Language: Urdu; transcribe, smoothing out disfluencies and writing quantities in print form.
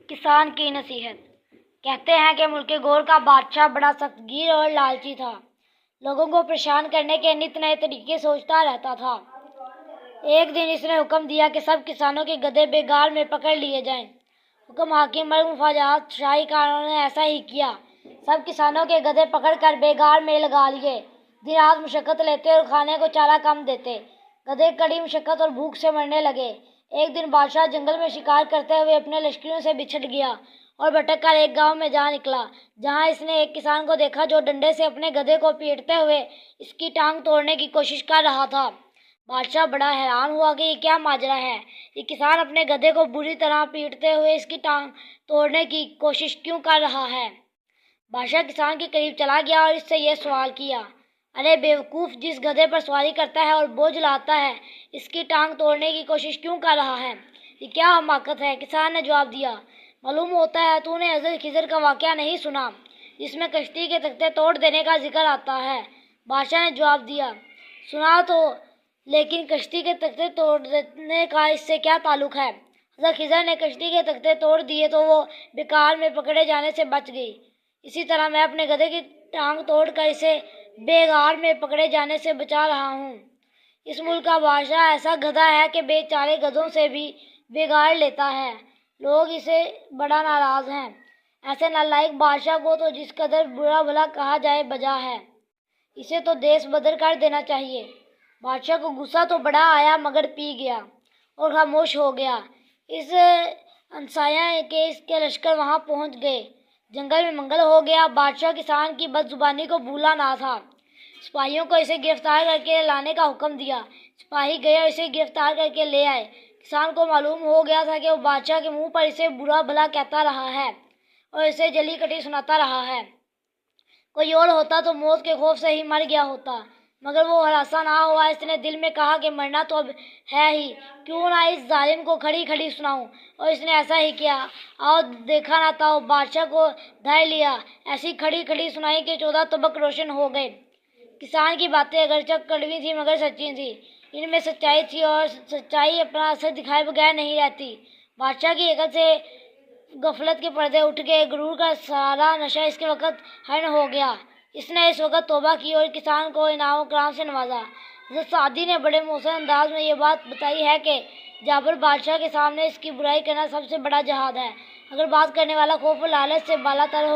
کسان کی نصیحت۔ کہتے ہیں کہ ملک گور کا بادشاہ بڑا سخت گیر اور لالچی تھا۔ لوگوں کو پریشان کرنے کے نت نئے طریقے سوچتا رہتا تھا۔ ایک دن اس نے حکم دیا کہ سب کسانوں کے گدھے بیگار میں پکڑ لیے جائیں۔ حکم حاکم مرگ مفاجات شاہی کارکنوں نے ایسا ہی کیا۔ سب کسانوں کے گدھے پکڑ کر بیگار میں لگا لیے۔ دن رات مشقت لیتے اور کھانے کو چارہ کم دیتے۔ گدھے کڑی مشقت اور بھوک سے مرنے لگے۔ ایک دن بادشاہ جنگل میں شکار کرتے ہوئے اپنے لشکریوں سے بچھڑ گیا اور بھٹک کر ایک گاؤں میں جا نکلا، جہاں اس نے ایک کسان کو دیکھا جو ڈنڈے سے اپنے گدھے کو پیٹتے ہوئے اس کی ٹانگ توڑنے کی کوشش کر رہا تھا۔ بادشاہ بڑا حیران ہوا کہ یہ کیا ماجرا ہے، یہ کسان اپنے گدھے کو بری طرح پیٹتے ہوئے اس کی ٹانگ توڑنے کی کوشش کیوں کر رہا ہے؟ بادشاہ کسان کے قریب چلا گیا اور اس سے یہ سوال کیا، ارے بے وقوف، جس گدھے پر سواری کرتا ہے اور بوجھ لاتا ہے، اس کی ٹانگ توڑنے کی کوشش کیوں کر رہا ہے؟ یہ کیا حماقت ہے؟ کسان نے جواب دیا، معلوم ہوتا ہے تو نے حضرت خضر کا واقعہ نہیں سنا، جس میں کشتی کے تختے توڑ دینے کا ذکر آتا ہے۔ بادشاہ نے جواب دیا، سنا تو، لیکن کشتی کے تختے توڑنے کا اس سے کیا تعلق ہے؟ حضرت خضر نے کشتی کے تختے توڑ دیے تو وہ بیکار میں پکڑے جانے سے بچ گئی۔ اسی طرح میں اپنے گدھے کی ٹانگ توڑ کر اسے بیگار میں پکڑے جانے سے بچا رہا ہوں۔ اس ملک کا بادشاہ ایسا گدھا ہے کہ بے چارے گدھوں سے بھی بگاڑ لیتا ہے۔ لوگ اسے بڑا ناراض ہیں۔ ایسے نالائق بادشاہ کو تو جس قدر برا بھلا کہا جائے بجا ہے۔ اسے تو دیس بدر کر دینا چاہیے۔ بادشاہ کو غصہ تو بڑا آیا مگر پی گیا اور خاموش ہو گیا۔ اس انسایہ کہ اس کے لشکر وہاں پہنچ گئے۔ جنگل میں منگل ہو گیا۔ بادشاہ کسان کی بد زبانی کو بھولا نہ تھا۔ سپاہیوں کو اسے گرفتار کر کے لانے کا حکم دیا۔ سپاہی گئے اور اسے گرفتار کر کے لے آئے۔ کسان کو معلوم ہو گیا تھا کہ وہ بادشاہ کے منہ پر اسے برا بھلا کہتا رہا ہے اور اسے جلی کٹی سناتا رہا ہے۔ کوئی اور ہوتا تو موت کے خوف سے ہی مر گیا ہوتا، مگر وہ ہراساں نہ ہوا۔ اس نے دل میں کہا کہ مرنا تو اب ہے ہی، کیوں نہ اس ظالم کو کھڑی کھڑی سناؤں، اور اس نے ایسا ہی کیا۔ آؤ دیکھا نہ تاؤ، بادشاہ کو دھر لیا، ایسی کھڑی کھڑی سنائی کہ 14 طبق روشن ہو گئے۔ کسان کی باتیں اگرچہ کڑوی تھیں مگر سچی تھیں، ان میں سچائی تھی، اور سچائی اپنا اثر دکھائے بغیر نہیں رہتی۔ بادشاہ کی عقل سے غفلت کے پردے اٹھ گئے، غرور کا سارا نشہ اس کے وقت ہرن ہو گیا۔ اس نے اس وقت توبہ کی اور کسان کو انعام و اکرام سے نوازا۔ حضرت سعدی نے بڑے مؤثر انداز میں یہ بات بتائی ہے کہ جابر بادشاہ کے سامنے اس کی برائی کرنا سب سے بڑا جہاد ہے۔ اگر بات کرنے والا خوف و لالچ سے بالا تر ہو